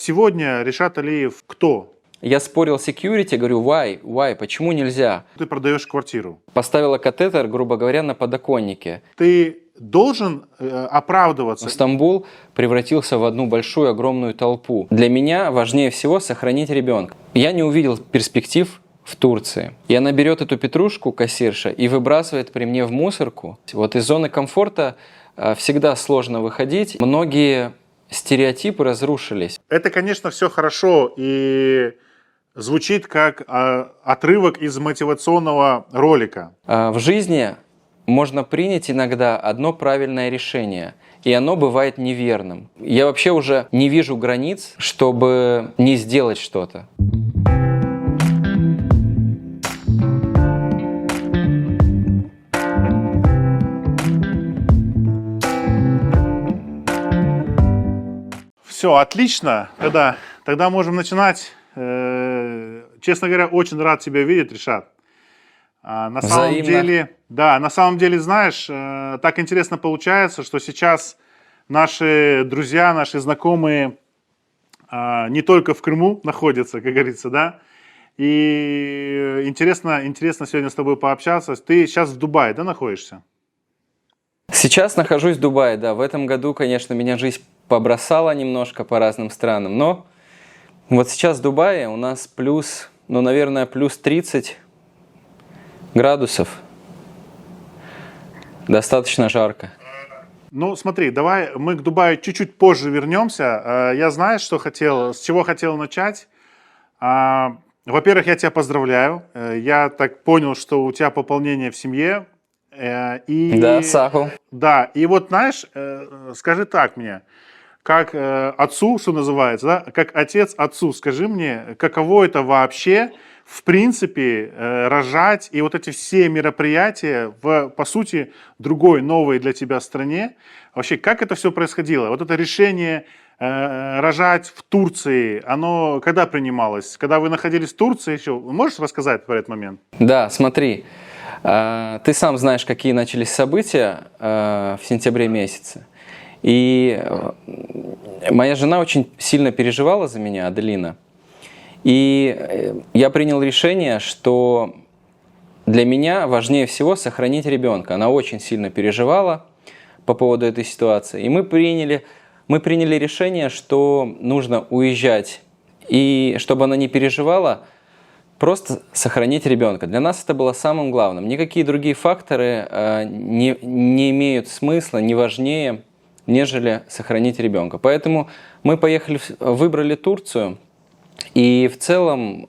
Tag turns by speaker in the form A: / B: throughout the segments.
A: сегодня Ришат Алиев кто?
B: Я спорил с security, говорю, why, почему нельзя?
A: Ты продаешь квартиру.
B: Поставила катетер, грубо говоря, на подоконнике.
A: Ты должен оправдываться.
B: Стамбул превратился в одну большую, огромную толпу. Для меня важнее всего сохранить ребенка. Я не увидел перспектив в Турции. И она берет эту петрушку, кассирша, и выбрасывает при мне в мусорку. Вот из зоны комфорта всегда сложно выходить. Многие стереотипы разрушились.
A: Это, конечно, все хорошо и звучит как отрывок из мотивационного ролика.
B: В жизни можно принять иногда одно правильное решение, и оно бывает неверным. Я вообще уже не вижу границ, чтобы не сделать что-то.
A: Все, отлично. Тогда можем начинать. Честно говоря, очень рад тебя видеть, Ришат. На самом деле, знаешь, так интересно получается, что сейчас наши друзья, наши знакомые не только в Крыму находятся, как говорится, да. И интересно сегодня с тобой пообщаться. Ты сейчас в Дубае, да, находишься?
B: Сейчас нахожусь в Дубае, да. В этом году, конечно, меня жизнь побросала немножко по разным странам, но вот сейчас в Дубае у нас плюс, наверное, плюс 30 градусов. Достаточно жарко.
A: Ну, смотри, давай мы к Дубаю чуть-чуть позже вернемся. Я знаю, с чего хотел начать. Во-первых, я тебя поздравляю. Я так понял, что у тебя пополнение в семье.
B: Да, Саху.
A: Да, и вот, знаешь, скажи так мне, как отцу, что называется, да, как отец отцу, скажи мне, каково это вообще, в принципе, рожать и вот эти все мероприятия в, по сути, другой, новой для тебя стране. Вообще, как это все происходило? Вот это решение рожать в Турции, оно когда принималось? Когда вы находились в Турции еще? Можешь рассказать про этот момент?
B: Да, смотри, ты сам знаешь, какие начались события в сентябре месяце. И моя жена очень сильно переживала за меня, Аделина. И я принял решение, что для меня важнее всего сохранить ребенка. Она очень сильно переживала по поводу этой ситуации. И мы приняли решение, что нужно уезжать. И чтобы она не переживала, просто сохранить ребенка. Для нас это было самым главным. Никакие другие факторы не имеют смысла, не важнее, нежели сохранить ребенка. Поэтому мы выбрали Турцию, и в целом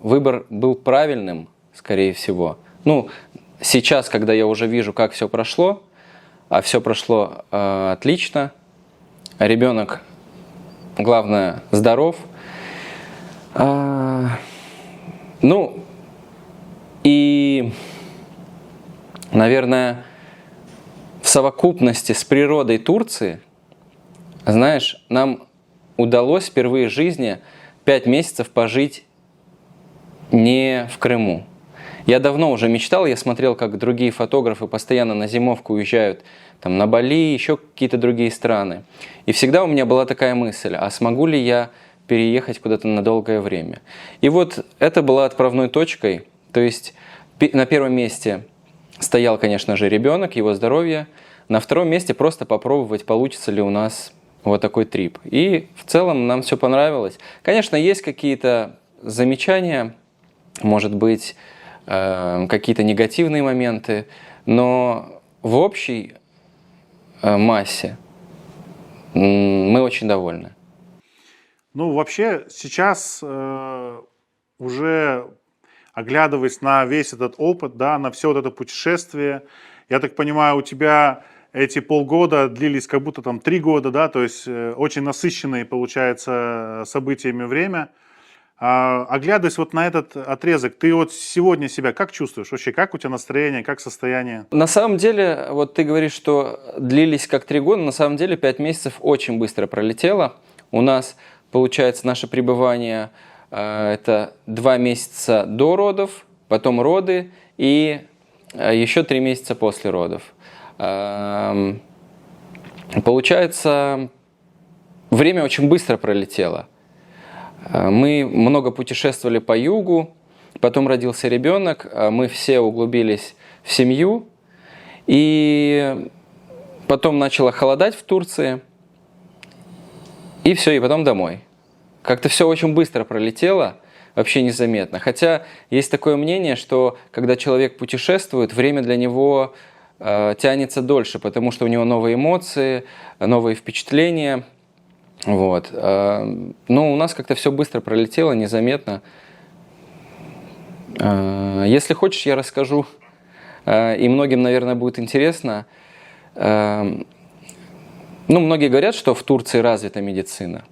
B: выбор был правильным, скорее всего. Сейчас, когда я уже вижу, как все прошло, а все прошло отлично, ребенок, главное, здоров. И, наверное, в совокупности с природой Турции, знаешь, нам удалось впервые в жизни 5 месяцев пожить не в Крыму. Я давно уже мечтал, я смотрел, как другие фотографы постоянно на зимовку уезжают там, на Бали, еще какие-то другие страны. И всегда у меня была такая мысль, а смогу ли я переехать куда-то на долгое время? И вот это была отправной точкой, то есть на первом месте стоял, конечно же, ребенок, его здоровье. На втором месте просто попробовать, получится ли у нас вот такой трип. И в целом нам все понравилось. Конечно, есть какие-то замечания, может быть, какие-то негативные моменты, но в общей массе мы очень довольны.
A: Вообще, сейчас уже оглядываясь на весь этот опыт, да, на все вот это путешествие, я так понимаю, у тебя эти полгода длились как будто там 3 года, да, то есть очень насыщенное, получается, событиями время. Оглядываясь вот на этот отрезок, ты вот сегодня себя как чувствуешь вообще? Как у тебя настроение, как состояние?
B: На самом деле, вот ты говоришь, что длились как 3 года, на самом деле 5 месяцев очень быстро пролетело. У нас, получается, наше пребывание это 2 месяца до родов, потом роды и еще 3 месяца после родов. Получается, время очень быстро пролетело. Мы много путешествовали по югу, потом родился ребенок, мы все углубились в семью, и потом начало холодать в Турции, и все, и потом домой. Как-то все очень быстро пролетело, вообще незаметно. Хотя есть такое мнение, что когда человек путешествует, время для него тянется дольше, потому что у него новые эмоции, новые впечатления. Вот. Но у нас как-то все быстро пролетело, незаметно. Если хочешь, я расскажу, и многим, наверное, будет интересно. Ну, многие говорят, что в Турции развита медицина,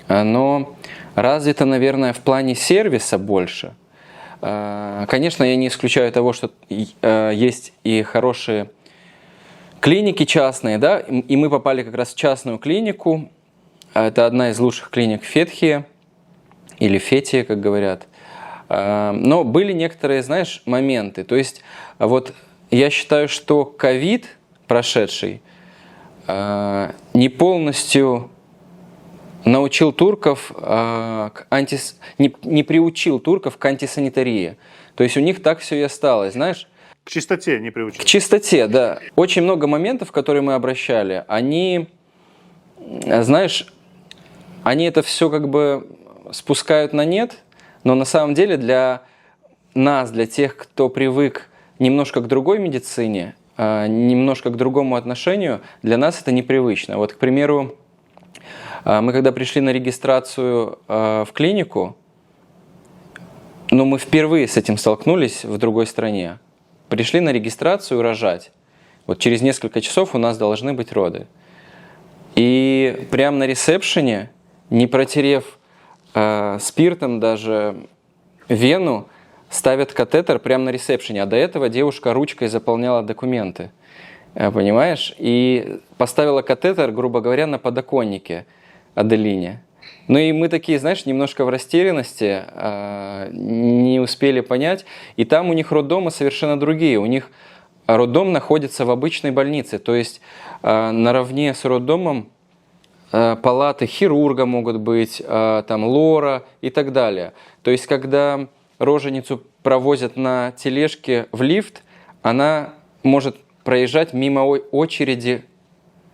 B: но развита, наверное, в плане сервиса больше. Конечно, я не исключаю того, что есть и хорошие клиники частные, да, и мы попали как раз в частную клинику. Это одна из лучших клиник в Фетхие, или Фетия, как говорят. Но были некоторые, знаешь, моменты. То есть, вот я считаю, что ковид прошедший не полностью научил турков, не приучил турков к антисанитарии. То есть у них так все и осталось, знаешь.
A: К чистоте не приучил.
B: К чистоте, да. Очень много моментов, которые мы обращали, они, знаешь, они это все как бы спускают на нет, но на самом деле для нас, для тех, кто привык немножко к другой медицине, немножко к другому отношению, для нас это непривычно. Вот, к примеру, мы когда пришли на регистрацию в клинику, ну, мы впервые с этим столкнулись в другой стране. Пришли на регистрацию рожать. Вот через несколько часов у нас должны быть роды. И прямо на ресепшене, не протерев спиртом даже вену, ставят катетер прямо на ресепшене. А до этого девушка ручкой заполняла документы. Понимаешь? И поставила катетер, грубо говоря, на подоконнике Аделине. Ну и мы такие, знаешь, немножко в растерянности, не успели понять. И там у них роддомы совершенно другие. У них роддом находится в обычной больнице. То есть наравне с роддомом палаты хирурга могут быть, там лора и так далее. То есть когда роженицу провозят на тележке в лифт, она может проезжать мимо очереди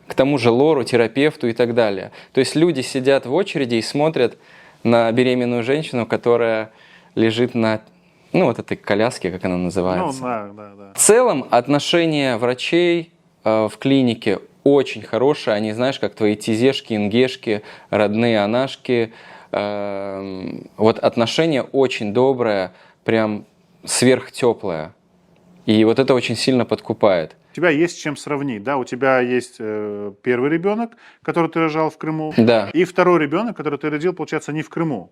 B: к тому же лору, терапевту и так далее. То есть люди сидят в очереди и смотрят на беременную женщину, которая лежит на, ну, вот этой коляске, как она называется.
A: Ну, да.
B: В целом отношение врачей в клинике очень хорошее. Они, знаешь, как твои тизешки, ингешки, родные анашки. Вот отношение очень доброе, прям сверхтеплое. И вот это очень сильно подкупает.
A: У тебя есть с чем сравнить, да? У тебя есть первый ребенок, который ты рожал в Крыму,
B: Да.
A: и второй ребенок, который ты родил, получается, не в Крыму.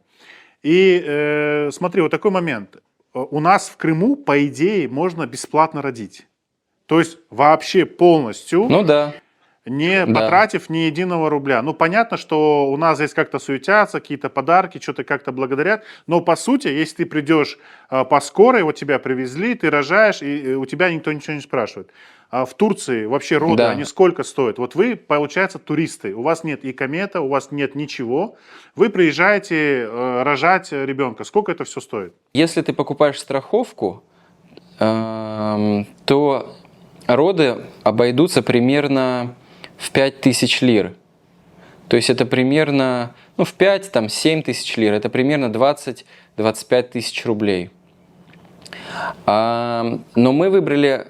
A: И смотри, вот такой момент. У нас в Крыму, по идее, можно бесплатно родить. То есть вообще полностью,
B: Ну да.
A: не
B: Да.
A: потратив ни единого рубля. Ну, понятно, что у нас здесь как-то суетятся, какие-то подарки, что-то как-то благодарят. Но, по сути, если ты придешь по скорой, вот тебя привезли, ты рожаешь, и у тебя никто ничего не спрашивает. А в Турции вообще роды,
B: Да.
A: они сколько стоят? Вот вы, получается, туристы, у вас нет икамета, у вас нет ничего. Вы приезжаете рожать ребенка. Сколько это все стоит?
B: Если ты покупаешь страховку, то роды обойдутся примерно в 5000 лир. То есть это примерно, ну, в 5-7 тысяч лир, это примерно 20-25 тысяч рублей. Но мы выбрали,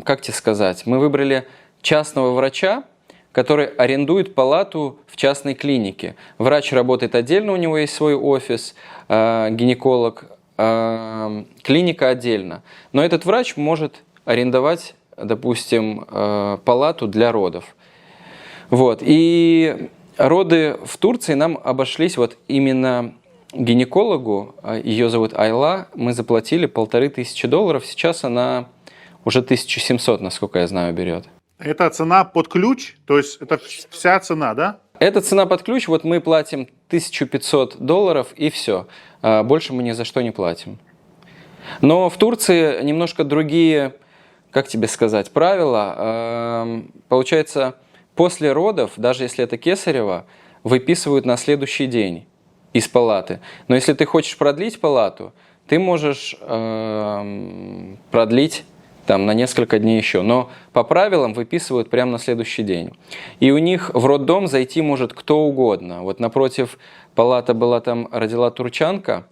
B: как тебе сказать, мы выбрали частного врача, который арендует палату в частной клинике. Врач работает отдельно, у него есть свой офис, гинеколог, клиника отдельно. Но этот врач может арендовать, допустим, палату для родов. Вот. И роды в Турции нам обошлись вот именно гинекологу, ее зовут Айла, мы заплатили $1500, сейчас она уже 1700, насколько я знаю, берет.
A: Это цена под ключ, то есть это вся цена, да?
B: Это цена под ключ, вот мы платим $1500 и все. Больше мы ни за что не платим. Но в Турции немножко другие, как тебе сказать, правила. Получается, после родов, даже если это кесарево, выписывают на следующий день из палаты. Но если ты хочешь продлить палату, ты можешь продлить там, на несколько дней еще. Но по правилам выписывают прямо на следующий день. И у них в роддом зайти может кто угодно. Вот напротив палата была, там родила турчанка.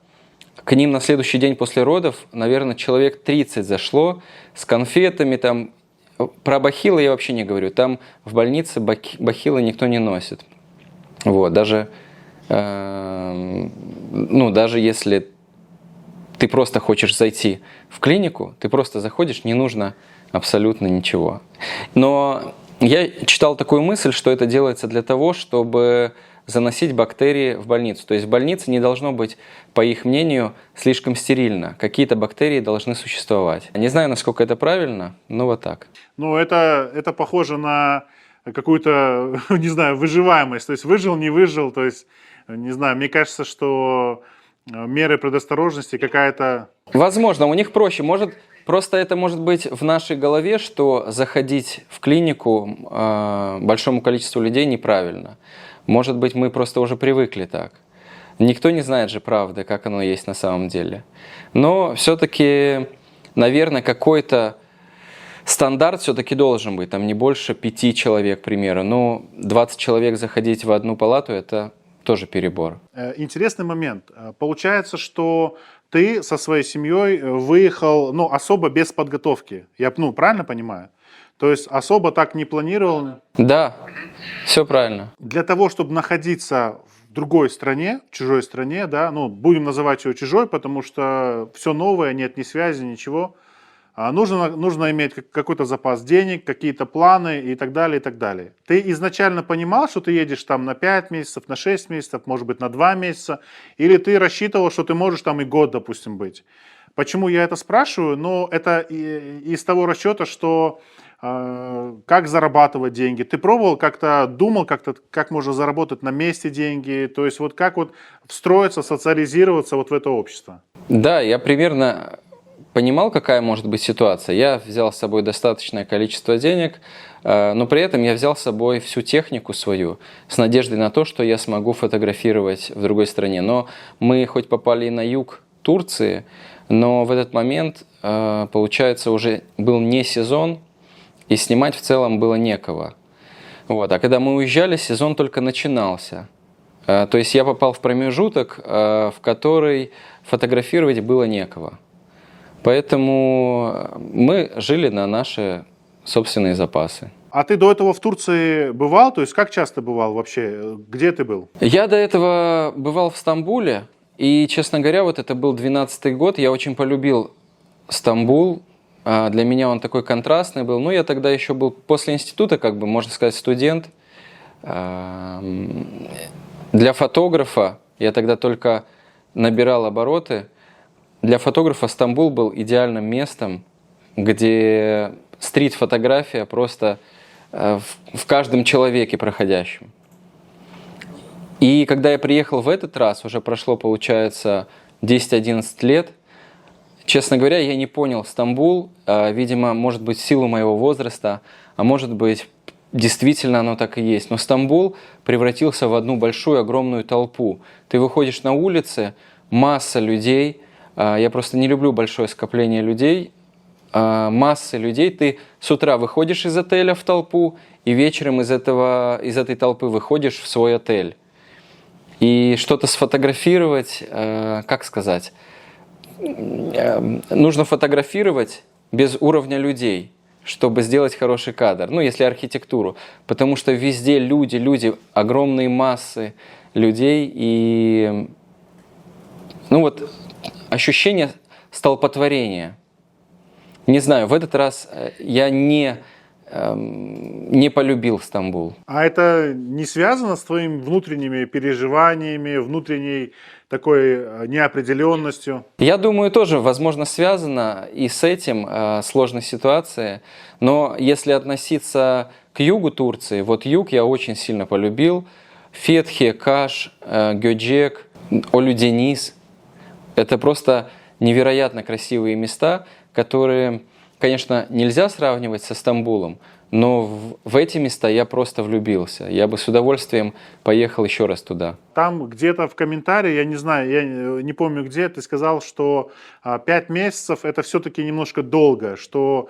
B: К ним на следующий день после родов, наверное, человек 30 зашло с конфетами. Там. Про бахилы я вообще не говорю. Там в больнице бахилы никто не носит. Вот, даже если ты просто хочешь зайти в клинику, ты просто заходишь, не нужно абсолютно ничего. Но я читал такую мысль, что это делается для того, чтобы заносить бактерии в больницу. То есть в больнице не должно быть, по их мнению, слишком стерильно. Какие-то бактерии должны существовать. Не знаю, насколько это правильно, но вот так.
A: Ну, это похоже на какую-то, не знаю, выживаемость. То есть выжил, не выжил. То есть, не знаю, мне кажется, что меры предосторожности какая-то...
B: Возможно, у них проще. Просто это может быть в нашей голове, что заходить в клинику большому количеству людей неправильно. Может быть, мы просто уже привыкли так. Никто не знает же правды, как оно есть на самом деле. Но все-таки, наверное, какой-то стандарт все-таки должен быть. Там не больше 5 человек, к примеру. Но 20 человек заходить в одну палату – это тоже перебор.
A: Интересный момент. Получается, что ты со своей семьей выехал, особо без подготовки. Я, правильно понимаю? То есть особо так не планировал?
B: Да, все правильно.
A: Для того, чтобы находиться в другой стране, в чужой стране, да, будем называть ее чужой, потому что все новое, нет ни связи, ничего. Нужно иметь какой-то запас денег, какие-то планы и так далее, и так далее. Ты изначально понимал, что ты едешь там на 5 месяцев, на 6 месяцев, может быть, на 2 месяца, или ты рассчитывал, что ты можешь там и год, допустим, быть? Почему я это спрашиваю? Это из того расчета, что как зарабатывать деньги. Ты пробовал, как-то думал, как можно заработать на месте деньги? То есть вот как вот встроиться, социализироваться вот в это общество?
B: Да, я примерно понимал, какая может быть ситуация. Я взял с собой достаточное количество денег, но при этом я взял с собой всю технику свою с надеждой на то, что я смогу фотографировать в другой стране. Но мы хоть попали на юг Турции, но в этот момент, получается, уже был не сезон, и снимать в целом было некого. Вот. А когда мы уезжали, сезон только начинался. То есть я попал в промежуток, в который фотографировать было некого. Поэтому мы жили на наши собственные запасы.
A: А ты до этого в Турции бывал? То есть как часто бывал вообще? Где ты был?
B: Я до этого бывал в Стамбуле. И, честно говоря, вот это был 12-й год. Я очень полюбил Стамбул. Для меня он такой контрастный был. Ну, я тогда еще был после института, можно сказать, студент. Для фотографа, я тогда только набирал обороты, для фотографа Стамбул был идеальным местом, где стрит-фотография просто в каждом человеке проходящем. И когда я приехал в этот раз, уже прошло, получается, 10-11 лет, честно говоря, я не понял Стамбул, видимо, может быть, в силу моего возраста, а может быть, действительно оно так и есть. Но Стамбул превратился в одну большую, огромную толпу. Ты выходишь на улицы, масса людей, я просто не люблю большое скопление людей, массы людей, ты с утра выходишь из отеля в толпу, и вечером из этой толпы выходишь в свой отель. И что-то сфотографировать, как сказать, нужно фотографировать без уровня людей, чтобы сделать хороший кадр. Ну, если архитектуру. Потому что везде люди, огромные массы людей. И, ощущение столпотворения. Не знаю, в этот раз я не полюбил Стамбул.
A: А это не связано с твоими внутренними переживаниями, внутренней такой неопределенностью?
B: Я думаю, тоже, возможно, связано и с этим сложной ситуацией. Но если относиться к югу Турции, вот юг я очень сильно полюбил. Фетхи, Каш, Гёджек, Олю-Дениз. Это просто невероятно красивые места, которые, конечно, нельзя сравнивать со Стамбулом, но в эти места я просто влюбился. Я бы с удовольствием поехал еще раз туда.
A: Там где-то в комментарии, я не знаю, я не помню где, ты сказал, что 5 месяцев это все-таки немножко долго, что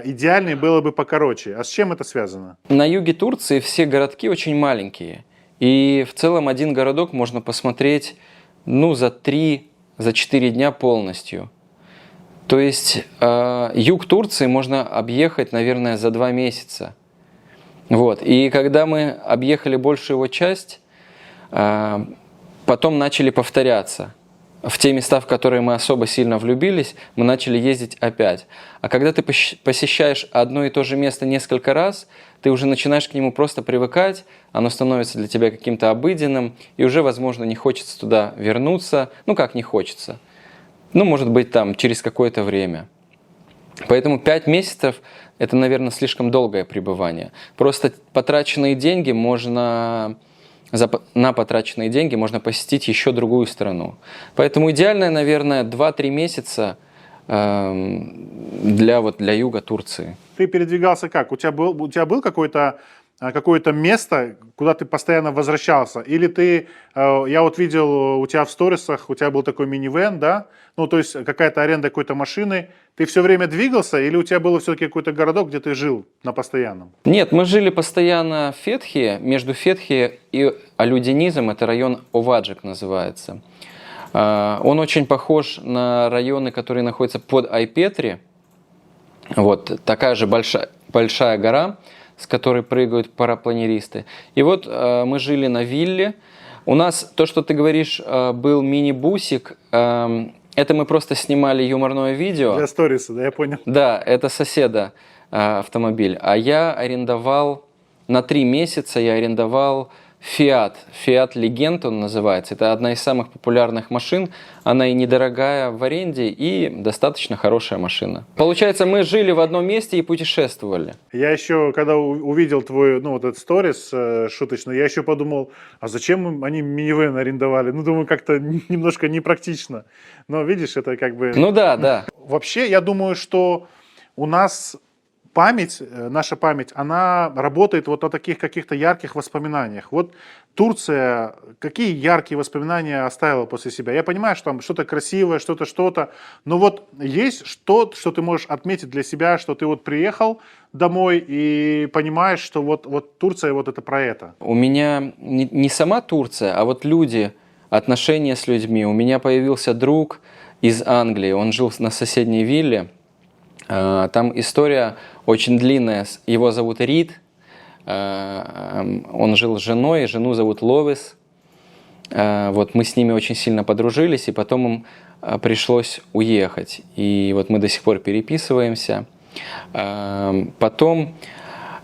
A: идеальнее было бы покороче. А с чем это связано?
B: На юге Турции все городки очень маленькие. И в целом один городок можно посмотреть за 3-4 дня полностью. То есть юг Турции можно объехать, наверное, за 2 месяца. Вот. И когда мы объехали большую его часть, потом начали повторяться. В те места, в которые мы особо сильно влюбились, мы начали ездить опять. А когда ты посещаешь одно и то же место несколько раз, ты уже начинаешь к нему просто привыкать, оно становится для тебя каким-то обыденным, и уже, возможно, не хочется туда вернуться. Ну, как не хочется? Может быть, там, через какое-то время. Поэтому 5 месяцев – это, наверное, слишком долгое пребывание. Просто на потраченные деньги можно посетить еще другую страну. Поэтому идеальное, наверное, 2-3 месяца для юга Турции.
A: Ты передвигался как? У тебя был какое-то место, куда ты постоянно возвращался? Или я вот видел у тебя в сторисах, у тебя был такой минивэн, да? То есть какая-то аренда какой-то машины. Ты все время двигался или у тебя был все-таки какой-то городок, где ты жил на постоянном?
B: Нет, мы жили постоянно в Фетхе, между Фетхи и Алюдинизом, это район Оваджик называется. Он очень похож на районы, которые находятся под Айпетри. Вот такая же большая гора, с которой прыгают парапланеристы. И вот мы жили на вилле. У нас, то, что ты говоришь, был мини-бусик. Это мы просто снимали юморное видео.
A: Для сториса, да, я понял.
B: Да, это соседа автомобиль. А я арендовал, на 3 месяца я арендовал Fiat Legend он называется. Это одна из самых популярных машин. Она и недорогая в аренде, и достаточно хорошая машина. Получается, мы жили в одном месте и путешествовали.
A: Я еще, когда увидел твой, этот сторис шуточный, я еще подумал, а зачем они минивэн арендовали? Думаю, как-то немножко непрактично. Но видишь, это как бы...
B: Да.
A: Вообще, я думаю, что у нас наша память, она работает вот на таких каких-то ярких воспоминаниях. Вот Турция, какие яркие воспоминания оставила после себя? Я понимаю, что там что-то красивое, что-то, но вот есть что ты можешь отметить для себя, что ты вот приехал домой и понимаешь, что вот Турция вот это про это?
B: У меня не сама Турция, а вот люди, отношения с людьми. У меня появился друг из Англии, он жил на соседней вилле. Там история очень длинная. Его зовут Рид. Он жил с женой, жену зовут Ловис. Вот мы с ними очень сильно подружились, и потом им пришлось уехать. И вот мы до сих пор переписываемся. Потом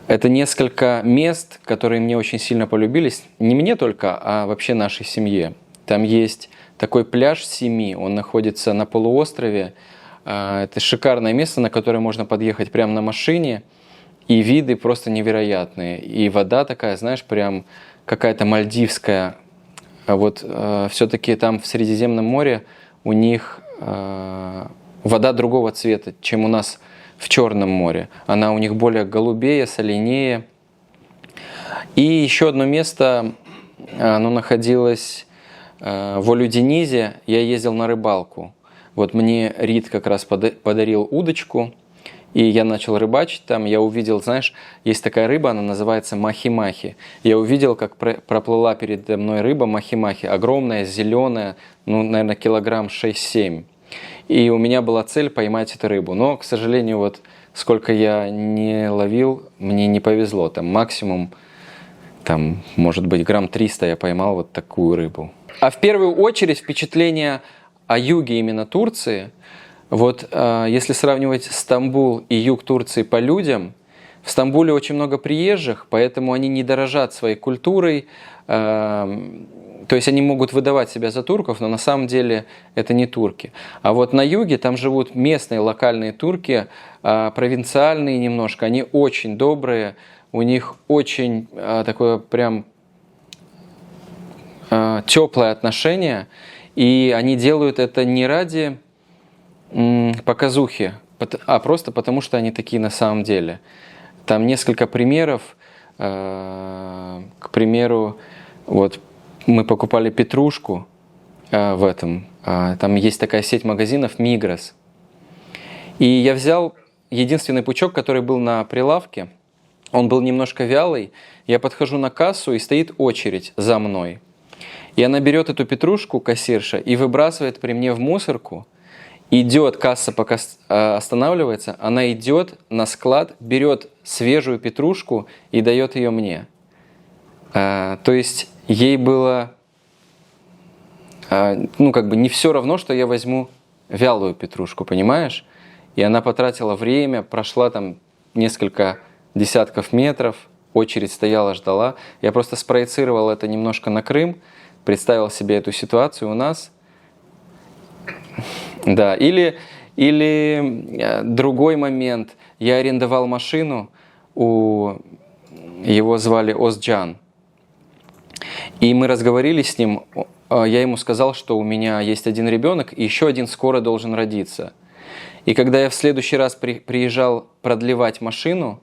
B: это несколько мест, которые мне очень сильно полюбились. Не мне только, а вообще нашей семье. Там есть такой пляж Сими, он находится на полуострове. Это шикарное место, на которое можно подъехать прямо на машине, и виды просто невероятные. И вода такая, знаешь, прям какая-то мальдивская. Вот все-таки там в Средиземном море у них вода другого цвета, чем у нас в Черном море. Она у них более голубее, соленее. И еще одно место, оно находилось в Олюденизе. Я ездил на рыбалку. Вот мне Рид как раз подарил удочку, и я начал рыбачить там. Я увидел, знаешь, есть такая рыба, она называется махи-махи. Я увидел, как проплыла передо мной рыба махи-махи, огромная, зеленая, наверное, килограмм 6-7. И у меня была цель поймать эту рыбу. Но, к сожалению, вот сколько я не ловил, мне не повезло. Там максимум, может быть, грамм 300 я поймал вот такую рыбу. А в первую очередь впечатление о юге именно Турции, вот если сравнивать Стамбул и юг Турции по людям, в Стамбуле очень много приезжих, поэтому они не дорожат своей культурой, то есть они могут выдавать себя за турков, но на самом деле это не турки. А вот на юге там живут местные локальные турки, провинциальные немножко, они очень добрые, у них очень такое прям теплое отношение. И они делают это не ради показухи, а просто потому, что они такие на самом деле. Там несколько примеров. К примеру, вот мы покупали петрушку в этом. Там есть такая сеть магазинов Мигрос. И я взял единственный пучок, который был на прилавке. Он был немножко вялый. Я подхожу на кассу, и стоит очередь за мной. И она берет эту петрушку, кассирша, и выбрасывает при мне в мусорку. Идет, касса пока останавливается, она идет на склад, берет свежую петрушку и дает ее мне. То есть ей было не все равно, что я возьму вялую петрушку, понимаешь? И она потратила время, прошла там несколько десятков метров, очередь стояла, ждала. Я просто спроецировал это немножко на Крым, представил себе эту ситуацию у нас. Да, или другой момент. Я арендовал машину, его звали Озджан. И мы разговорились с ним, я ему сказал, что у меня есть один ребенок, и еще один скоро должен родиться. И когда я в следующий раз приезжал продлевать машину,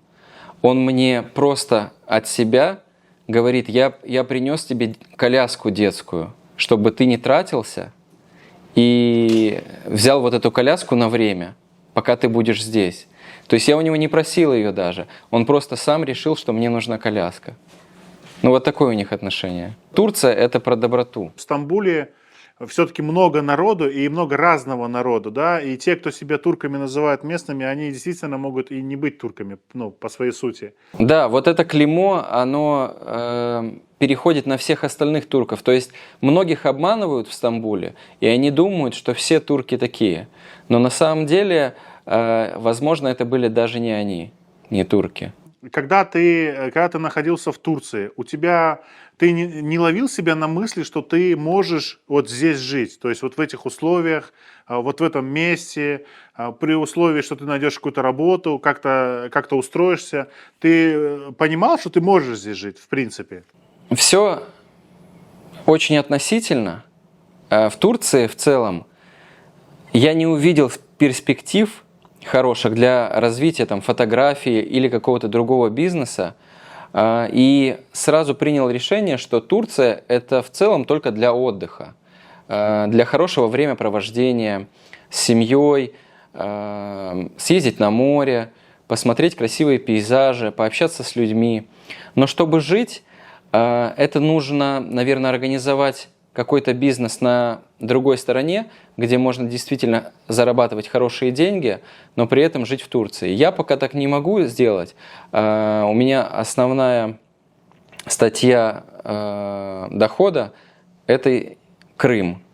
B: он мне просто от себя говорит: я принес тебе коляску детскую, чтобы ты не тратился, и взял вот эту коляску на время, пока ты будешь здесь. То есть я у него не просил ее даже, он просто сам решил, что мне нужна коляска. Ну вот такое у них отношение. Турция — это про доброту.
A: В Стамбуле все-таки много народу и много разного народа, да, и те, кто себя турками называют местными, они действительно могут и не быть турками, ну, по своей сути.
B: Да, вот это клеймо, оно переходит на всех остальных турков. То есть многих обманывают в Стамбуле, и они думают, что все турки такие. Но на самом деле, возможно, это были даже не они, не турки.
A: Когда ты находился в Турции, ты не ловил себя на мысли, что ты можешь вот здесь жить, то есть вот в этих условиях, вот в этом месте, при условии, что ты найдешь какую-то работу, как-то устроишься, ты понимал, что ты можешь здесь жить, в принципе?
B: Все очень относительно. В Турции в целом я не увидел перспектив хороших для развития там, фотографии или какого-то другого бизнеса, и сразу принял решение, что Турция — это в целом только для отдыха, для хорошего времяпровождения с семьей, съездить на море, посмотреть красивые пейзажи, пообщаться с людьми. Но чтобы жить, это нужно, наверное, организовать какой-то бизнес на другой стороне, где можно действительно зарабатывать хорошие деньги, но при этом жить в Турции. Я пока так не могу сделать. У меня основная статья дохода – это Крым.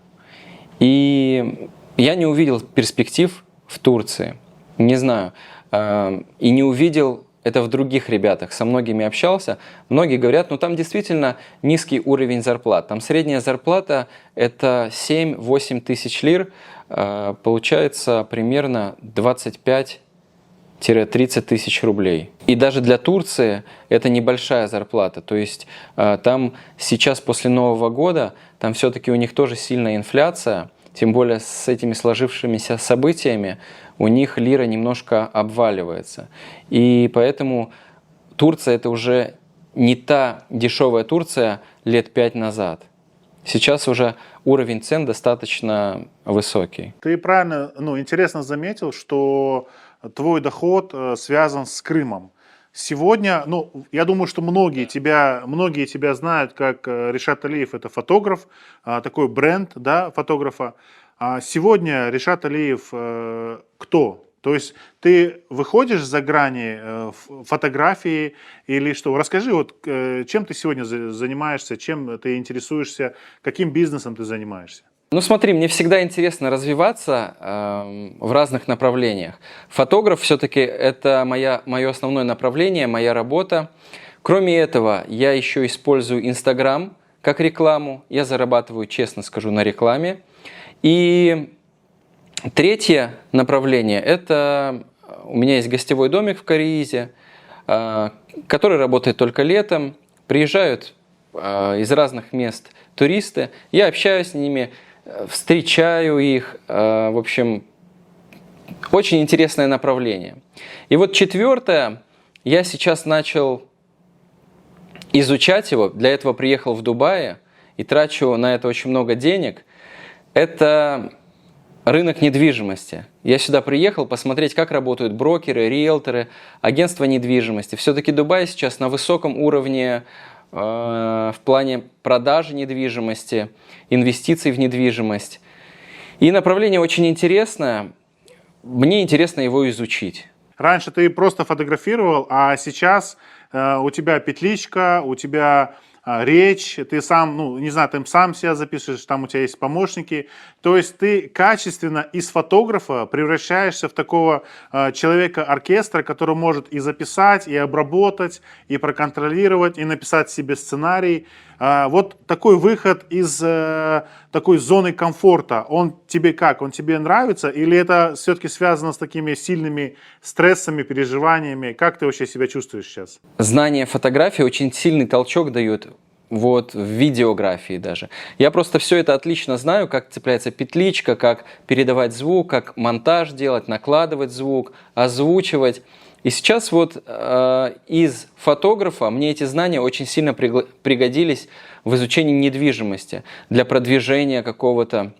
B: И я не увидел перспектив в Турции. Не знаю. И не увидел это в других ребятах, со многими общался. Многие говорят, ну там действительно низкий уровень зарплат. Там средняя зарплата это 7-8 тысяч лир, получается примерно 25-30 тысяч рублей. И даже для Турции это небольшая зарплата. То есть там сейчас после Нового года, там все-таки у них тоже сильная инфляция, тем более с этими сложившимися событиями, у них лира немножко обваливается. И поэтому Турция — это уже не та дешевая Турция лет 5 назад. Сейчас уже уровень цен достаточно высокий.
A: Ты правильно, интересно заметил, что твой доход связан с Крымом. Сегодня, я думаю, что многие тебя знают как Ришат Алиев, это фотограф, такой бренд, да, фотографа. А сегодня Ришат Алиев кто? То есть ты выходишь за грани фотографии или что? Расскажи, вот чем ты сегодня занимаешься, чем ты интересуешься, каким бизнесом ты занимаешься?
B: Ну смотри, мне всегда интересно развиваться в разных направлениях. Фотограф все-таки это мое основное направление, моя работа. Кроме этого, я еще использую Инстаграм как рекламу. Я зарабатываю, честно скажу, на рекламе. И третье направление – это у меня есть гостевой домик в Кариизе, который работает только летом. Приезжают из разных мест туристы, я общаюсь с ними, встречаю их. В общем, очень интересное направление. И вот четвертое, я сейчас начал изучать его, для этого приехал в Дубае и трачу на это очень много денег, это рынок недвижимости. Я сюда приехал посмотреть, как работают брокеры, риэлторы, агентства недвижимости. Все-таки Дубай сейчас на высоком уровне в плане продажи недвижимости, инвестиций в недвижимость. И направление очень интересное. Мне интересно его изучить.
A: Раньше ты просто фотографировал, а сейчас у тебя петличка, у тебя речь, ты сам, ну, не знаю, ты сам себя записываешь, там у тебя есть помощники. То есть ты качественно из фотографа превращаешься в такого человека-оркестра, который может и записать, и обработать, и проконтролировать, и написать себе сценарий. Вот такой выход из такой зоны комфорта, он тебе как? Он тебе нравится? Или это все-таки связано с такими сильными стрессами, переживаниями? Как ты вообще себя чувствуешь сейчас?
B: Знание фотографии очень сильный толчок дает, вот в видеографии даже. Я просто все это отлично знаю, как цепляется петличка, как передавать звук, как монтаж делать, накладывать звук, озвучивать. И сейчас вот из фотографа мне эти знания очень сильно пригодились в изучении недвижимости, для продвижения какого-то,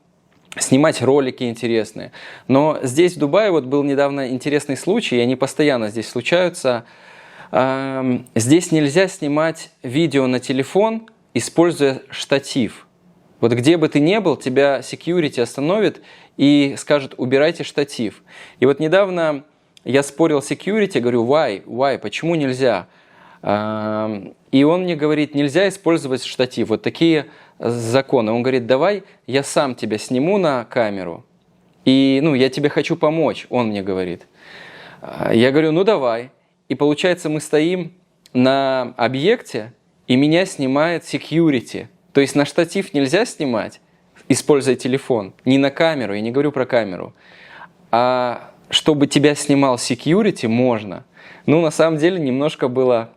B: снимать ролики интересные. Но здесь, в Дубае, вот был недавно интересный случай, и они постоянно здесь случаются. Здесь нельзя снимать видео на телефон, используя штатив. Вот где бы ты ни был, тебя security остановит и скажет: убирайте штатив. И вот недавно я спорил с security, говорю: why, почему нельзя? И он мне говорит: нельзя использовать штатив, вот такие законы. Он говорит: давай я сам тебя сниму на камеру, и я тебе хочу помочь, он мне говорит. Я говорю: ну давай. И получается, мы стоим на объекте, и меня снимает security. То есть на штатив нельзя снимать, используя телефон, не на камеру, я не говорю про камеру, а чтобы тебя снимал security, можно. На самом деле, немножко было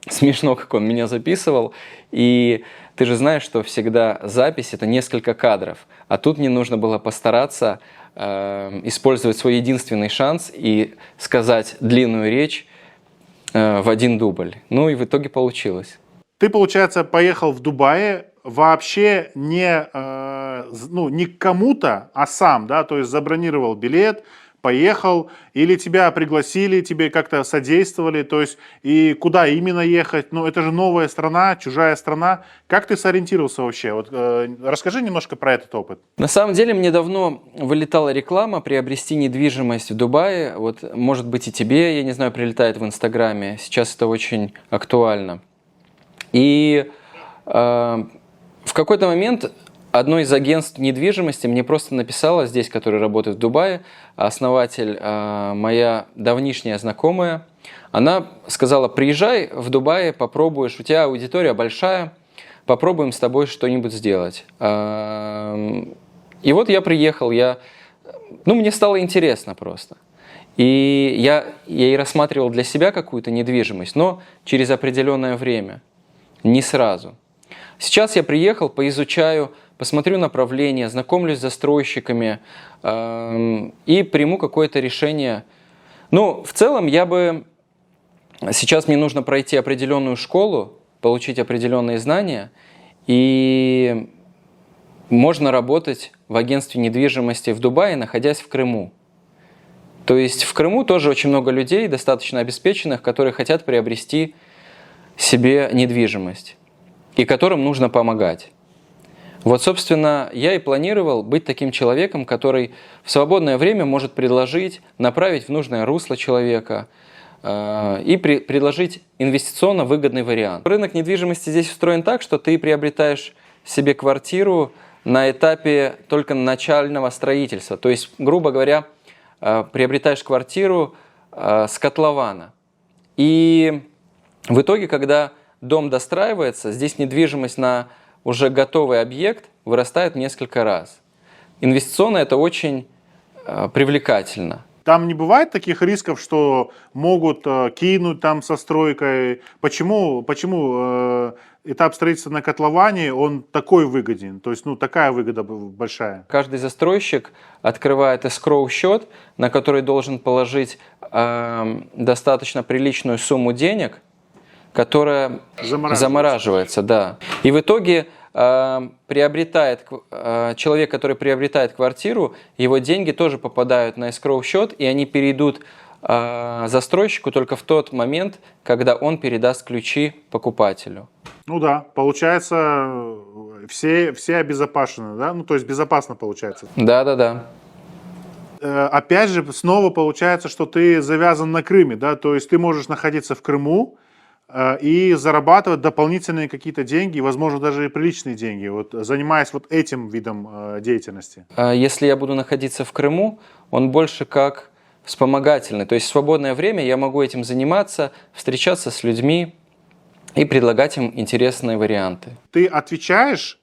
B: смешно, как он меня записывал. И ты же знаешь, что всегда запись – это несколько кадров. А тут мне нужно было постараться использовать свой единственный шанс и сказать длинную речь в один дубль. И в итоге получилось.
A: Ты, получается, поехал в Дубае вообще не к кому-то, а сам, да, то есть забронировал билет, поехал, или тебя пригласили, тебе как-то содействовали, то есть и куда именно ехать, это же новая страна, чужая страна. Как ты сориентировался вообще? Вот, расскажи немножко про этот опыт.
B: На самом деле, мне давно вылетала реклама приобрести недвижимость в Дубае. Вот, может быть, и тебе, я не знаю, прилетает в Инстаграме. Сейчас это очень актуально. И в какой-то момент одно из агентств недвижимости мне просто написало здесь, который работает в Дубае, основатель, моя давнишняя знакомая. Она сказала: приезжай в Дубае, попробуешь, у тебя аудитория большая, попробуем с тобой что-нибудь сделать. И вот я приехал, мне стало интересно просто. И я и рассматривал для себя какую-то недвижимость, но через определенное время, не сразу. Сейчас я приехал, поизучаю, посмотрю направление, знакомлюсь с застройщиками и приму какое-то решение. В целом, сейчас мне нужно пройти определенную школу, получить определенные знания, и можно работать в агентстве недвижимости в Дубае, находясь в Крыму. То есть в Крыму тоже очень много людей, достаточно обеспеченных, которые хотят приобрести себе недвижимость и которым нужно помогать. Вот, собственно, я и планировал быть таким человеком, который в свободное время может предложить, направить в нужное русло человека и предложить инвестиционно выгодный вариант. Рынок недвижимости здесь устроен так, что ты приобретаешь себе квартиру на этапе только начального строительства. То есть, грубо говоря, приобретаешь квартиру с котлована. И в итоге, когда дом достраивается, здесь недвижимость на уже готовый объект вырастает в несколько раз. Инвестиционно это очень привлекательно.
A: Там не бывает таких рисков, что могут кинуть там со стройкой? Почему этап строительства на котловане, он такой выгоден, то есть, ну, такая выгода большая.
B: Каждый застройщик открывает escrow-счет, на который должен положить достаточно приличную сумму денег, которая замораживается, да. И в итоге человек, который приобретает квартиру, его деньги тоже попадают на escrow-счет, и они перейдут застройщику только в тот момент, когда он передаст ключи покупателю.
A: Ну да, получается, все обезопасены, да? Ну, то есть безопасно получается.
B: Да.
A: Опять же, снова получается, что ты завязан на Крыме, да? То есть ты можешь находиться в Крыму и зарабатывать дополнительные какие-то деньги, возможно, даже и приличные деньги, вот, занимаясь вот этим видом деятельности.
B: Если я буду находиться в Крыму, он больше как вспомогательный. То есть в свободное время я могу этим заниматься, встречаться с людьми и предлагать им интересные варианты.
A: Ты отвечаешь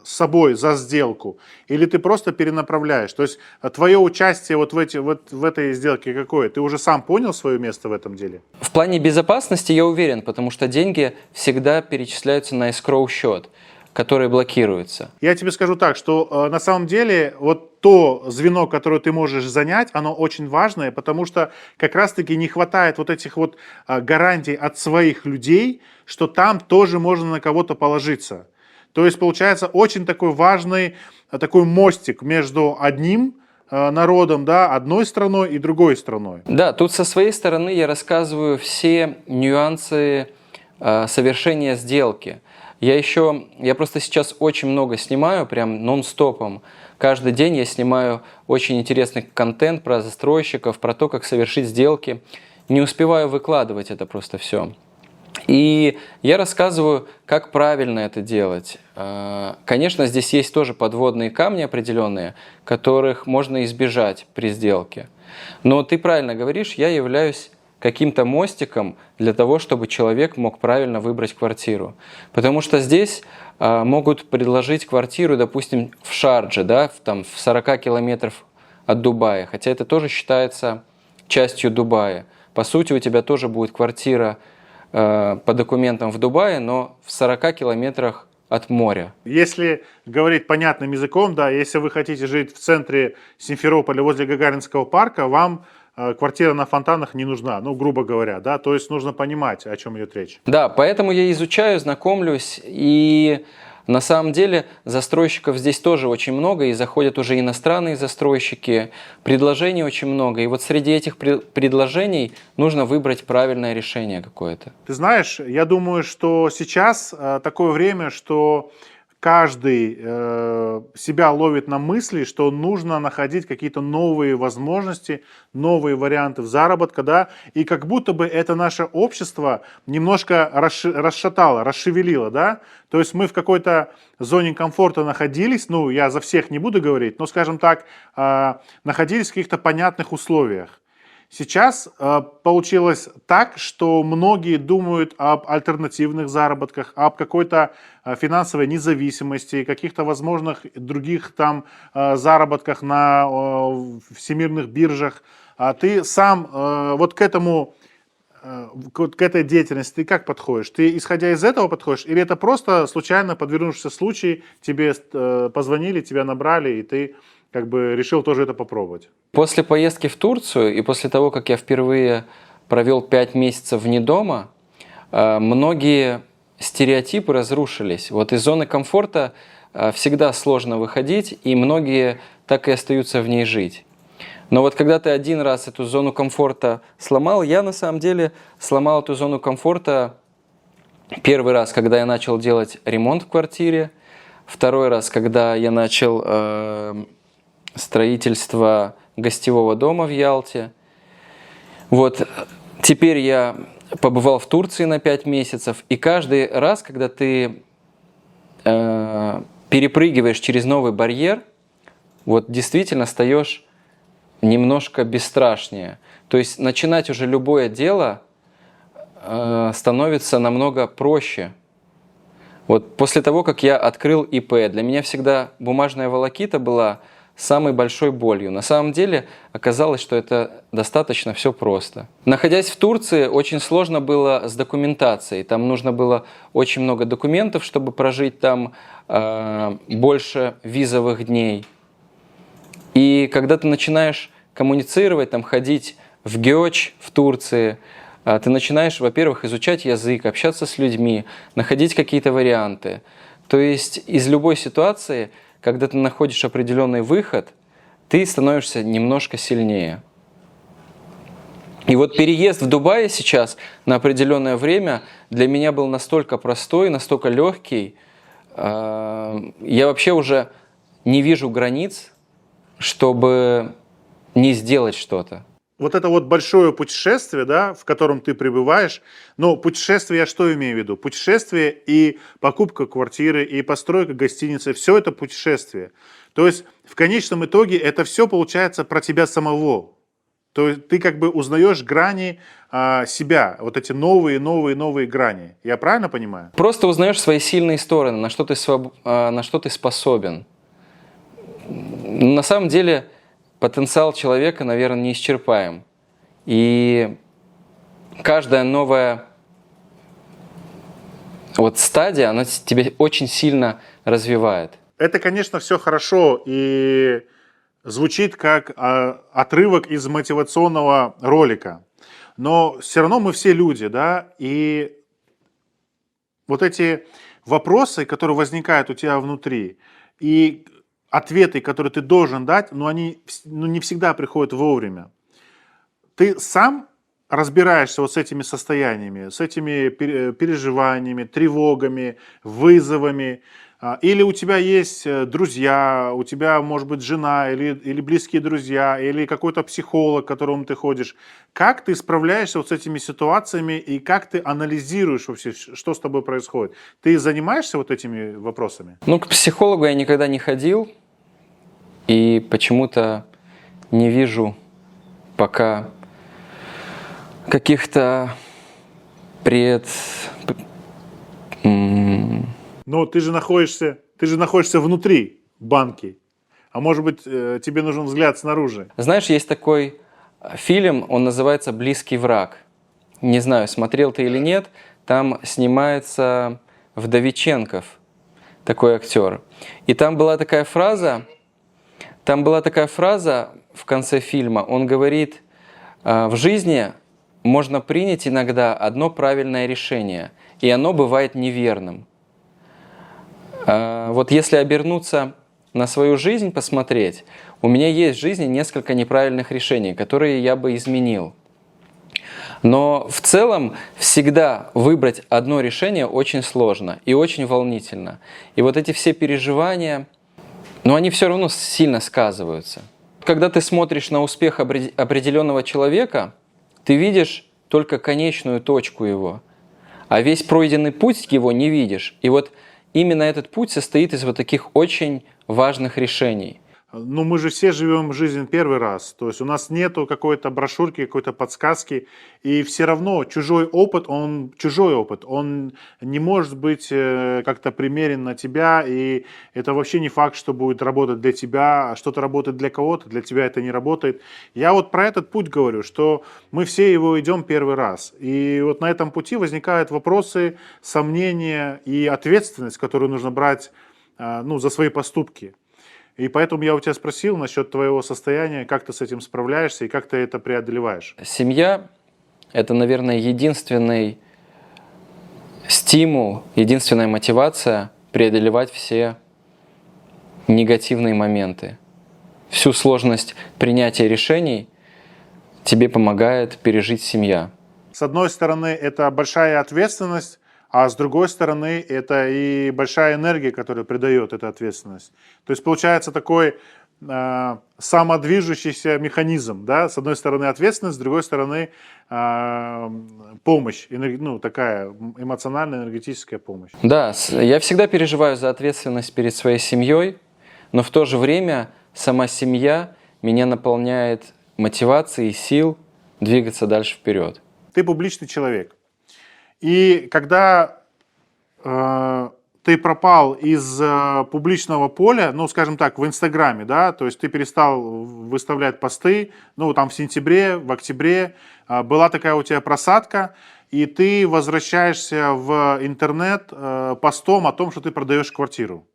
A: собой за сделку или ты просто перенаправляешь? То есть твое участие вот в этой сделке какое? Ты уже сам понял свое место в этом деле?
B: В плане безопасности я уверен, потому что деньги всегда перечисляются на escrow счет, который блокируется.
A: Я тебе скажу так, что на самом деле вот то звено, которое ты можешь занять, оно очень важное, потому что как раз-таки не хватает вот этих вот гарантий от своих людей, что там тоже можно на кого-то положиться. То есть получается очень такой важный такой мостик между одним народом, да, одной страной и другой страной.
B: Да, тут со своей стороны я рассказываю все нюансы совершения сделки. Я просто сейчас очень много снимаю, прям нон-стопом. Каждый день я снимаю очень интересный контент про застройщиков, про то, как совершить сделки. Не успеваю выкладывать это просто все. И я рассказываю, как правильно это делать. Конечно, здесь есть тоже подводные камни определенные, которых можно избежать при сделке. Но ты правильно говоришь, я являюсь каким-то мостиком для того, чтобы человек мог правильно выбрать квартиру. Потому что здесь могут предложить квартиру, допустим, в Шардже, да, в 40 километров от Дубая, хотя это тоже считается частью Дубая. По сути, у тебя тоже будет квартира по документам в Дубае, но в 40 километрах от моря.
A: Если говорить понятным языком, да, если вы хотите жить в центре Симферополя возле Гагаринского парка, вам квартира на Фонтанах не нужна, ну, грубо говоря, да, то есть нужно понимать, о чем идет речь.
B: Да, поэтому я изучаю, знакомлюсь, и на самом деле застройщиков здесь тоже очень много, и заходят уже иностранные застройщики, предложений очень много, и вот среди этих предложений нужно выбрать правильное решение какое-то.
A: Ты знаешь, я думаю, что сейчас такое время, что каждый себя ловит на мысли, что нужно находить какие-то новые возможности, новые варианты в заработке, да, и как будто бы это наше общество немножко расшатало, расшевелило, да, то есть мы в какой-то зоне комфорта находились, ну, я за всех не буду говорить, но, скажем так, находились в каких-то понятных условиях. Сейчас получилось так, что многие думают об альтернативных заработках, об какой-то финансовой независимости, каких-то возможных других там заработках на всемирных биржах. А ты сам вот к этой деятельности ты как подходишь? Ты исходя из этого подходишь? Или это просто случайно подвернувшийся случай, тебе позвонили, тебя набрали, и ты как бы решил тоже это попробовать?
B: После поездки в Турцию и после того, как я впервые провел 5 месяцев вне дома, многие стереотипы разрушились. Вот из зоны комфорта всегда сложно выходить, и многие так и остаются в ней жить. Но вот когда ты один раз эту зону комфорта сломал, я на самом деле сломал эту зону комфорта первый раз, когда я начал делать ремонт в квартире, второй раз, когда я начал строительство гостевого дома в Ялте. Вот теперь я побывал в Турции на 5 месяцев, и каждый раз, когда ты перепрыгиваешь через новый барьер, вот действительно стаешь немножко бесстрашнее. То есть начинать уже любое дело становится намного проще. Вот после того, как я открыл ИП, для меня всегда бумажная волокита была самой большой болью. На самом деле оказалось, что это достаточно все просто. Находясь в Турции, очень сложно было с документацией. Там нужно было очень много документов, чтобы прожить там больше визовых дней. И когда ты начинаешь коммуницировать, там, ходить в ГЕОЧ в Турции, ты начинаешь, во-первых, изучать язык, общаться с людьми, находить какие-то варианты. То есть из любой ситуации, когда ты находишь определенный выход, ты становишься немножко сильнее. И вот переезд в Дубае сейчас на определенное время для меня был настолько простой, настолько легкий. Я вообще уже не вижу границ, чтобы не сделать что-то.
A: Вот это вот большое путешествие, да, в котором ты пребываешь, но путешествие, я что имею в виду? Путешествие и покупка квартиры, и постройка гостиницы, все это путешествие. То есть в конечном итоге это все получается про тебя самого. То есть ты как бы узнаешь грани себя, вот эти новые грани. Я правильно понимаю?
B: Просто узнаешь свои сильные стороны, на что ты способен. На самом деле потенциал человека, наверное, неисчерпаем. И каждая новая вот стадия, она тебя очень сильно развивает.
A: Это, конечно, все хорошо и звучит как отрывок из мотивационного ролика. Но все равно мы все люди, да, и вот эти вопросы, которые возникают у тебя внутри, и ответы, которые ты должен дать, но они не всегда приходят вовремя. Ты сам разбираешься вот с этими состояниями, с этими переживаниями, тревогами, вызовами, или у тебя есть друзья, у тебя может быть жена, или близкие друзья, или какой-то психолог, к которому ты ходишь. Как ты справляешься вот с этими ситуациями и как ты анализируешь вообще, что с тобой происходит? Ты занимаешься вот этими вопросами?
B: Ну, к психологу я никогда не ходил, и почему-то не вижу пока каких-то
A: Но ты же находишься внутри банки. А может быть, тебе нужен взгляд снаружи.
B: Знаешь, есть такой фильм, он называется «Близкий враг». Не знаю, смотрел ты или нет, там снимается Вдовиченков, такой актер. И там была такая фраза в конце фильма, он говорит, в жизни можно принять иногда одно правильное решение, и оно бывает неверным. Вот если обернуться на свою жизнь, посмотреть, у меня есть в жизни несколько неправильных решений, которые я бы изменил. Но в целом всегда выбрать одно решение очень сложно и очень волнительно. И вот эти все переживания, но они все равно сильно сказываются. Когда ты смотришь на успех определенного человека, ты видишь только конечную точку его, а весь пройденный путь его не видишь. И вот именно этот путь состоит из вот таких очень важных решений.
A: Ну, мы же все живем жизнь первый раз. То есть у нас нету какой-то брошюрки, какой-то подсказки. И все равно чужой опыт, он не может быть как-то примерен на тебя. И это вообще не факт, что будет работать для тебя. Что-то работает для кого-то, для тебя это не работает. Я вот про этот путь говорю, что мы все его идем первый раз. И вот на этом пути возникают вопросы, сомнения и ответственность, которую нужно брать за свои поступки. И поэтому я у тебя спросил насчет твоего состояния, как ты с этим справляешься и как ты это преодолеваешь.
B: Семья – это, наверное, единственный стимул, единственная мотивация преодолевать все негативные моменты. Всю сложность принятия решений тебе помогает пережить семья.
A: С одной стороны, это большая ответственность, а с другой стороны, это и большая энергия, которая придает эта ответственность. То есть получается такой самодвижущийся механизм. Да? С одной стороны ответственность, с другой стороны помощь, такая эмоциональная, энергетическая помощь.
B: Да, я всегда переживаю за ответственность перед своей семьей, но в то же время сама семья меня наполняет мотивацией и сил двигаться дальше вперед.
A: Ты публичный человек. И когда ты пропал из публичного поля, ну, скажем так, в Инстаграме, да, то есть ты перестал выставлять посты, ну, там в сентябре, в октябре, была такая у тебя просадка, и ты возвращаешься в интернет постом о том, что ты продаешь квартиру.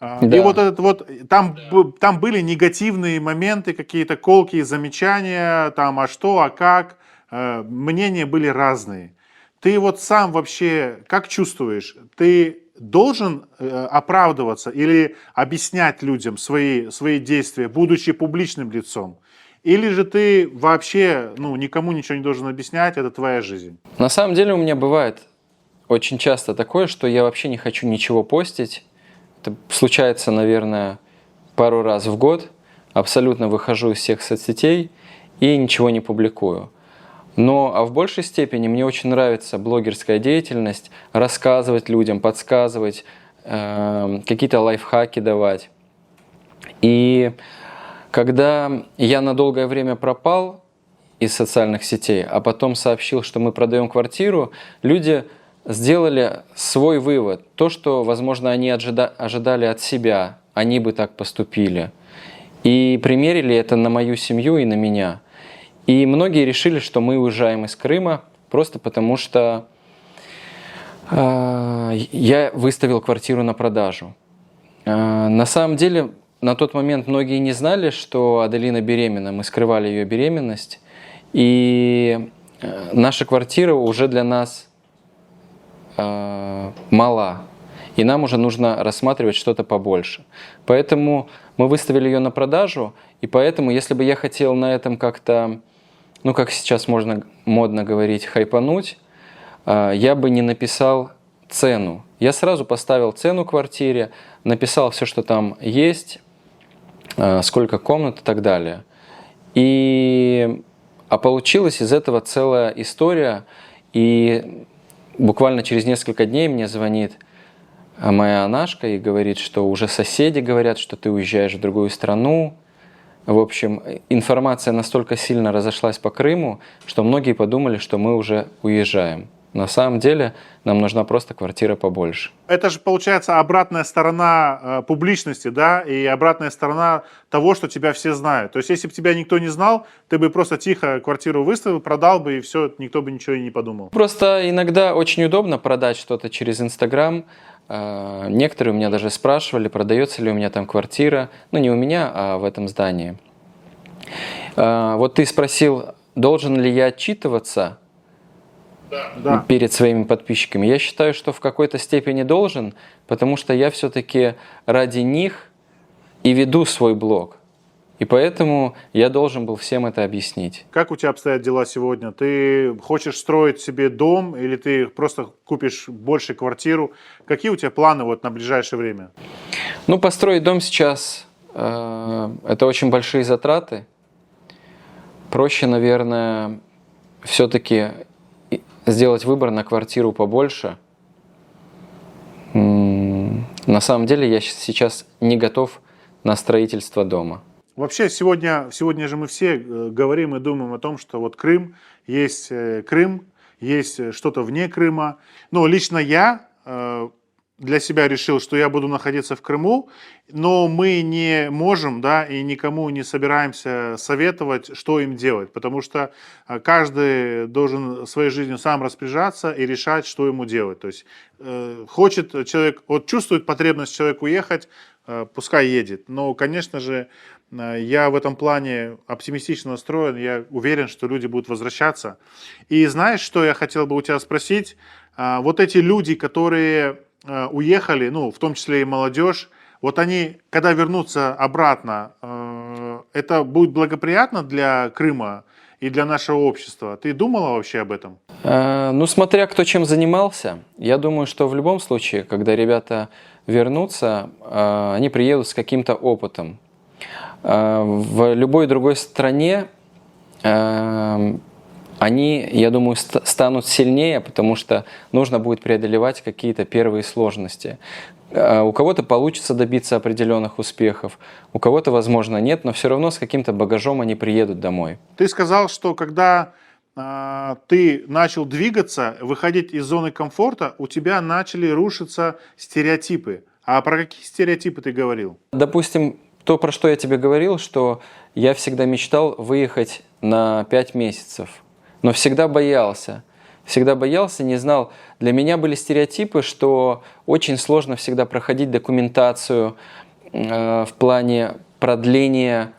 A: И вот
B: Да.
A: этот вот, там были негативные моменты, какие-то колкие замечания, там, а что, а как, мнения были разные. Ты вот сам вообще как чувствуешь? Ты должен оправдываться или объяснять людям свои действия, будучи публичным лицом? Или же ты вообще, ну, никому ничего не должен объяснять, это твоя жизнь?
B: На самом деле у меня бывает очень часто такое, что я вообще не хочу ничего постить. Это случается, наверное, пару раз в год. Абсолютно выхожу из всех соцсетей и ничего не публикую. Но а в большей степени мне очень нравится блогерская деятельность, рассказывать людям, подсказывать, какие-то лайфхаки давать. И когда я на долгое время пропал из социальных сетей, а потом сообщил, что мы продаем квартиру, люди сделали свой вывод. То, что, возможно, они ожидали от себя, они бы так поступили. И примерили это на мою семью и на меня. И многие решили, что мы уезжаем из Крыма просто потому, что я выставил квартиру на продажу. На самом деле, на тот момент многие не знали, что Аделина беременна. Мы скрывали ее беременность. И наша квартира уже для нас мала. И нам уже нужно рассматривать что-то побольше. Поэтому мы выставили ее на продажу. И поэтому, если бы я хотел на этом как-то, ну как сейчас можно модно говорить, хайпануть, я бы не написал цену. Я сразу поставил цену квартире, написал все, что там есть, сколько комнат и так далее. А получилась из этого целая история. И буквально через несколько дней мне звонит моя Анашка и говорит, что уже соседи говорят, что ты уезжаешь в другую страну. В общем, информация настолько сильно разошлась по Крыму, что многие подумали, что мы уже уезжаем. На самом деле нам нужна просто квартира побольше.
A: Это же, получается, обратная сторона публичности, да, и обратная сторона того, что тебя все знают. То есть, если бы тебя никто не знал, ты бы просто тихо квартиру выставил, продал бы, и все, никто бы ничего и не подумал.
B: Просто иногда очень удобно продать что-то через Инстаграм. Некоторые у меня даже спрашивали, продается ли у меня там квартира. Ну, не у меня, а в этом здании. Вот ты спросил, должен ли я отчитываться перед своими подписчиками. Я считаю, что в какой-то степени должен, потому что я все-таки ради них и веду свой блог. И поэтому я должен был всем это объяснить.
A: Как у тебя обстоят дела сегодня? Ты хочешь строить себе дом или ты просто купишь больше квартиру? Какие у тебя планы вот на ближайшее время?
B: Ну, построить дом сейчас это очень большие затраты. Проще, наверное, все-таки сделать выбор на квартиру побольше. На самом деле я сейчас не готов на строительство дома.
A: Вообще сегодня же мы все говорим и думаем о том, что вот Крым, есть что-то вне Крыма. Но лично я для себя решил, что я буду находиться в Крыму, но мы не можем, да, и никому не собираемся советовать, что им делать, потому что каждый должен своей жизнью сам распоряжаться и решать, что ему делать. То есть хочет человек, вот чувствует потребность человек уехать, пускай едет. Но, конечно же, я в этом плане оптимистично настроен, я уверен, что люди будут возвращаться. И знаешь, что я хотел бы у тебя спросить? Вот эти люди, которые уехали, ну, в том числе и молодежь, вот они, когда вернутся обратно, это будет благоприятно для Крыма и для нашего общества? Ты думала вообще об этом?
B: Ну, смотря кто чем занимался, я думаю, что в любом случае, когда ребята вернутся, они приедут с каким-то опытом. В любой другой стране они, я думаю, станут сильнее, потому что нужно будет преодолевать какие-то первые сложности. У кого-то получится добиться определенных успехов, у кого-то, возможно, нет, но все равно с каким-то багажом они приедут домой.
A: Ты сказал, что когда ты начал двигаться, выходить из зоны комфорта, у тебя начали рушиться стереотипы. А про какие стереотипы ты говорил?
B: Допустим, то, про что я тебе говорил, что я всегда мечтал выехать на 5 месяцев, но всегда боялся, не знал. Для меня были стереотипы, что очень сложно всегда проходить документацию в плане продления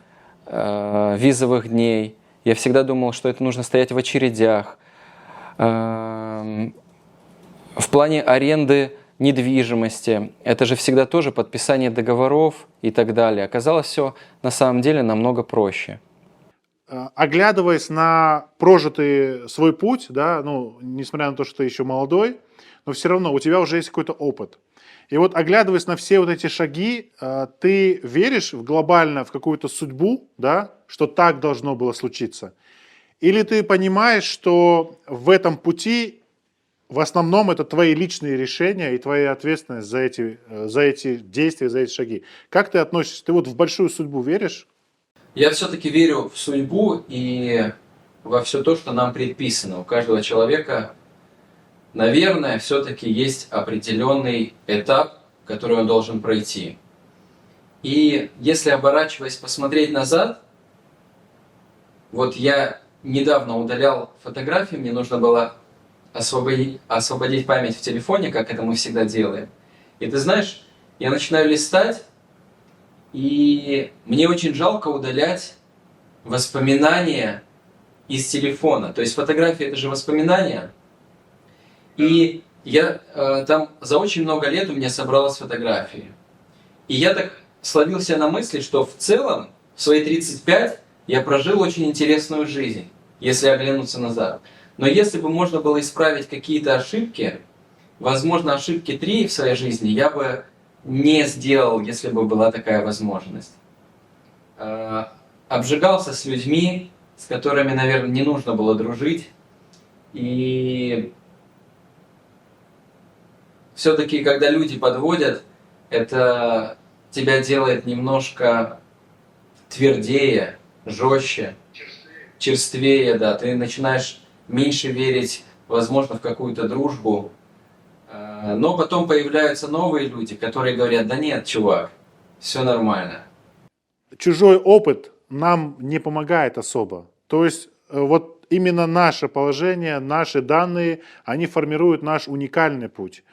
B: визовых дней. Я всегда думал, что это нужно стоять в очередях. В плане аренды недвижимости, это же всегда тоже подписание договоров и так далее. Оказалось, все на самом деле намного проще.
A: Оглядываясь на прожитый свой путь, да, ну, несмотря на то, что ты еще молодой, но все равно у тебя уже есть какой-то опыт. И вот оглядываясь на все вот эти шаги, ты веришь глобально в какую-то судьбу, да, что так должно было случиться? Или ты понимаешь, что в этом пути в основном это твои личные решения и твоя ответственность за эти действия, за эти шаги? Как ты относишься? Ты вот в большую судьбу веришь?
B: Я все-таки верю в судьбу и во все то, что нам предписано. У каждого человека, наверное, все-таки есть определенный этап, который он должен пройти. И если, оборачиваясь, посмотреть назад, вот я недавно удалял фотографии, мне нужно было освободить память в телефоне, как это мы всегда делаем. И ты знаешь, я начинаю листать, и мне очень жалко удалять воспоминания из телефона. То есть фотографии — это же воспоминания. И я там за очень много лет у меня собралось фотографии. И я так словил себя на мысли, что в целом в свои 35 я прожил очень интересную жизнь, если оглянуться назад. Но если бы можно было исправить какие-то ошибки, возможно, ошибки 3 в своей жизни я бы не сделал, если бы была такая возможность. Обжигался с людьми, с которыми, наверное, не нужно было дружить. И все-таки, когда люди подводят, это тебя делает немножко твердее, жестче, черствее, да. Ты начинаешь меньше верить, возможно, в какую-то дружбу. Но потом появляются новые люди, которые говорят: да нет, чувак, все нормально.
A: Чужой опыт нам не помогает особо. То есть вот именно наше положение, наши данные, они формируют наш уникальный путь.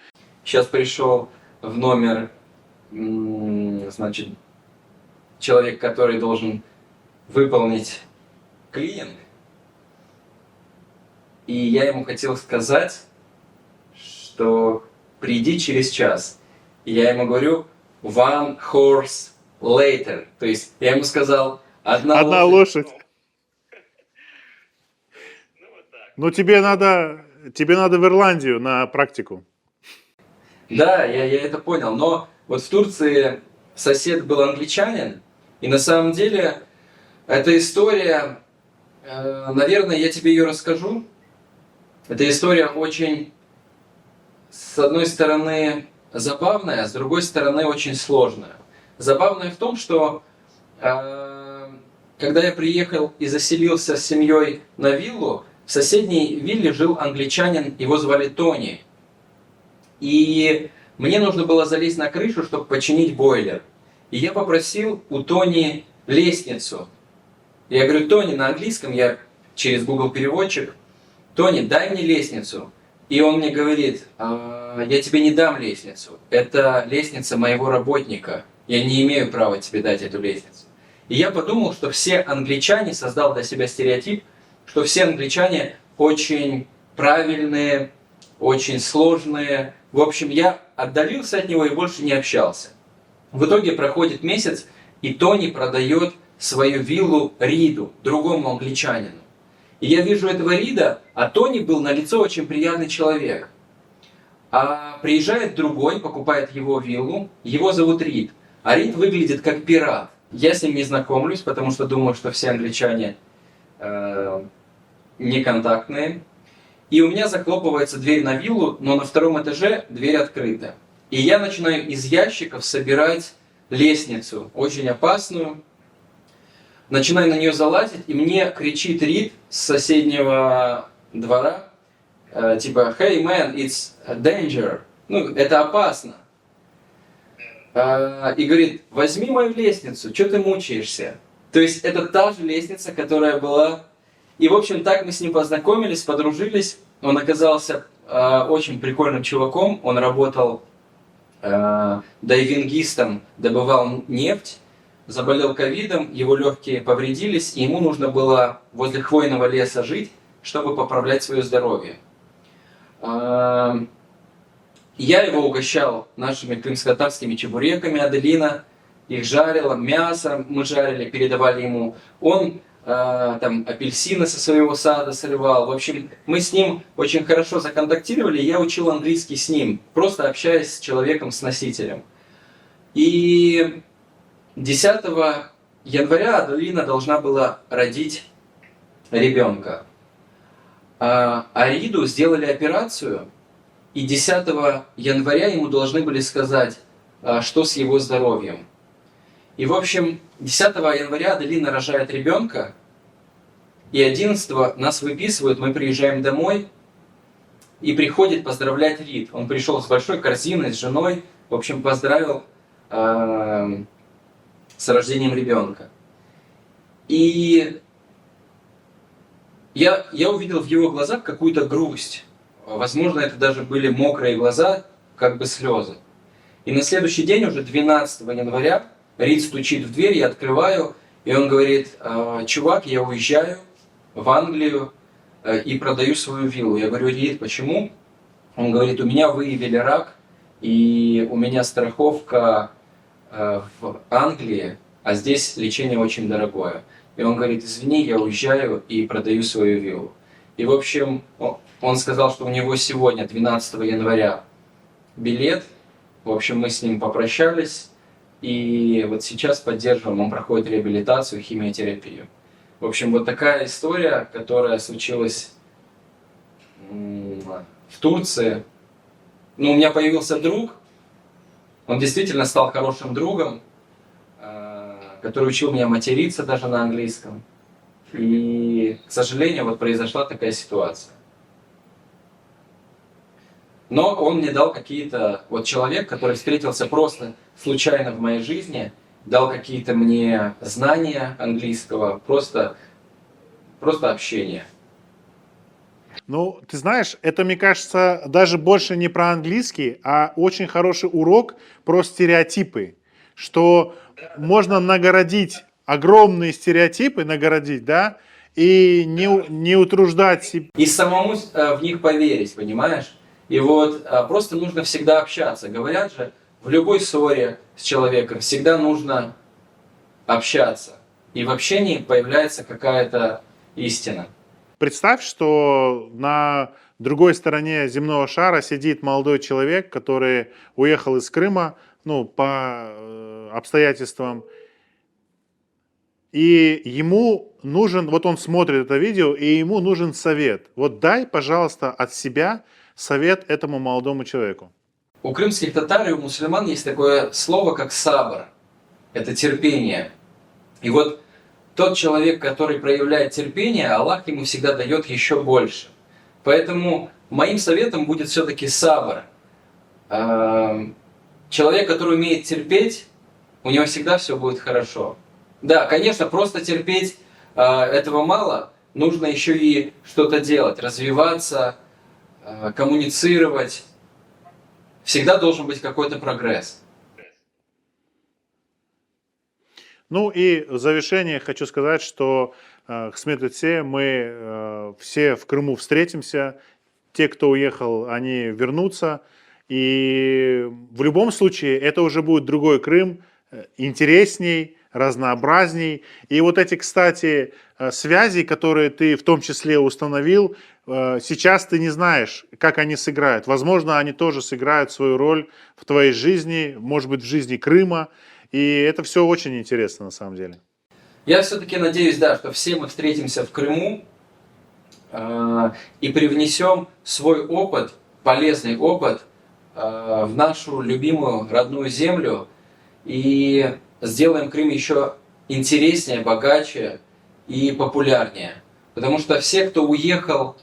B: Сейчас пришел в номер, значит, человек, который должен выполнить клининг. И я ему хотел сказать, что приди через час. И я ему говорю: one horse later. То есть я ему сказал: одна
A: лошадь. Ну тебе надо в Ирландию на практику.
B: Да, я это понял. Но вот в Турции сосед был англичанин. И на самом деле эта история, наверное, я тебе ее расскажу. Эта история очень, с одной стороны, забавная, с другой стороны, очень сложная. Забавная в том, что когда я приехал и заселился с семьей на виллу, в соседней вилле жил англичанин, его звали Тони. И мне нужно было залезть на крышу, чтобы починить бойлер. И я попросил у Тони лестницу. Я говорю: Тони, на английском, я через Google переводчик: Тони, дай мне лестницу. И он мне говорит: я тебе не дам лестницу. Это лестница моего работника. Я не имею права тебе дать эту лестницу. И я подумал, что все англичане, создал для себя стереотип, что все англичане очень правильные, очень сложные. В общем, я отдалился от него и больше не общался. В итоге проходит месяц, и Тони продает свою виллу Риду, другому англичанину. И я вижу этого Рида, а Тони был налицо очень приятный человек. А приезжает другой, покупает его виллу, его зовут Рид. А Рид выглядит как пират. Я с ним не знакомлюсь, потому что думаю, что все англичане неконтактные. И у меня захлопывается дверь на виллу, но на втором этаже дверь открыта. И я начинаю из ящиков собирать лестницу, очень опасную. начинаю на нее залазить, и мне кричит Рид с соседнего двора, типа «Hey man, it's danger», ну, это опасно. И говорит: возьми мою лестницу, что ты мучаешься? То есть это та же лестница, которая была. И, в общем, так мы с ним познакомились, подружились. Он оказался очень прикольным чуваком. Он работал дайвингистом, добывал нефть, заболел ковидом, его легкие повредились, и ему нужно было возле хвойного леса жить, чтобы поправлять свое здоровье. Я его угощал нашими крымско-татарскими чебуреками, Аделина их жарила, мясо мы жарили, передавали ему. Он там апельсины со своего сада срывал. В общем, мы с ним очень хорошо законтактировали, я учил английский с ним, просто общаясь с человеком, с носителем. И 10 января Аделина должна была родить ребенка. А Риду сделали операцию, и 10 января ему должны были сказать, что с его здоровьем. И, в общем, 10 января Аделина рожает ребенка, и 11 нас выписывают, мы приезжаем домой, и приходит поздравлять Рид. Он пришел с большой корзиной, с женой, в общем, поздравил с рождением ребенка. И я увидел в его глазах какую-то грусть. Возможно, это даже были мокрые глаза, как бы слезы. И на следующий день, уже 12 января, Рид стучит в дверь, я открываю, и он говорит: чувак, я уезжаю в Англию и продаю свою виллу. Я говорю: Рид, почему? Он говорит: у меня выявили рак, и у меня страховка в Англии, а здесь лечение очень дорогое. И он говорит: извини, я уезжаю и продаю свою виллу. И, в общем, он сказал, что у него сегодня, 12 января, билет. В общем, мы с ним попрощались. И вот сейчас поддерживаем, он проходит реабилитацию, химиотерапию. В общем, вот такая история, которая случилась в Турции. Ну, у меня появился друг, он действительно стал хорошим другом, который учил меня материться даже на английском. И, к сожалению, вот произошла такая ситуация. Но он мне дал какие-то... Вот человек, который встретился просто случайно в моей жизни, дал какие-то мне знания английского, просто общение.
A: Ну, ты знаешь, это, мне кажется, даже больше не про английский, а очень хороший урок про стереотипы, что можно нагородить, огромные стереотипы нагородить, да, и не утруждать себя.
B: И самому в них поверить, понимаешь? И вот просто нужно всегда общаться. Говорят же, в любой ссоре с человеком всегда нужно общаться. И в общении появляется какая-то истина.
A: Представь, что на другой стороне земного шара сидит молодой человек, который уехал из Крыма, ну, по обстоятельствам, и ему нужен, вот он смотрит это видео, и ему нужен совет. Вот дай, пожалуйста, от себя совет этому молодому человеку.
B: У крымских татар и у мусульман есть такое слово, как сабр. Это терпение. И вот тот человек, который проявляет терпение, Аллах ему всегда дает еще больше. Поэтому моим советом будет все-таки сабр. Человек, который умеет терпеть, у него всегда все будет хорошо. Да, конечно, просто терпеть этого мало. Нужно еще и что-то делать, развиваться, коммуницировать. Всегда должен быть какой-то прогресс.
A: Ну и в завершение хочу сказать, что к Хисмет-Өте мы все в Крыму встретимся. Те, кто уехал, они вернутся. И в любом случае это уже будет другой Крым, интересней, разнообразней. И вот эти, кстати, связи, которые ты в том числе установил, сейчас ты не знаешь, как они сыграют. Возможно, они тоже сыграют свою роль в твоей жизни, может быть, в жизни Крыма. И это все очень интересно на самом деле.
B: Я все-таки надеюсь, да, что все мы встретимся в Крыму и привнесем свой опыт, полезный опыт в нашу любимую родную землю и сделаем Крым еще интереснее, богаче и популярнее. Потому что все, кто уехал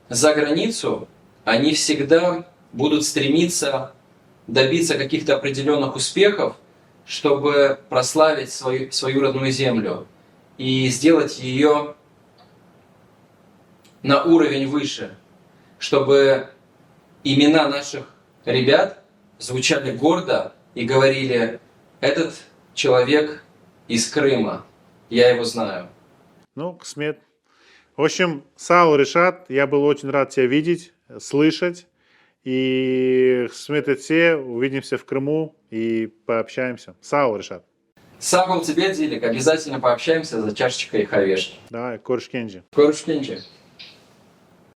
B: за границу, они всегда будут стремиться добиться каких-то определенных успехов, чтобы прославить свою родную землю и сделать ее на уровень выше, чтобы имена наших ребят звучали гордо и говорили: этот человек из Крыма, я его знаю.
A: Ну, Кысмет. В общем, Сау, Решат, я был очень рад тебя видеть, слышать. И Кысмет Ете, увидимся в Крыму и пообщаемся. Сау, Решат.
B: Сам был тебе, Дилик, обязательно пообщаемся за чашечкой хавешки.
A: Давай, Корж Кенджи.
B: Көріскенше.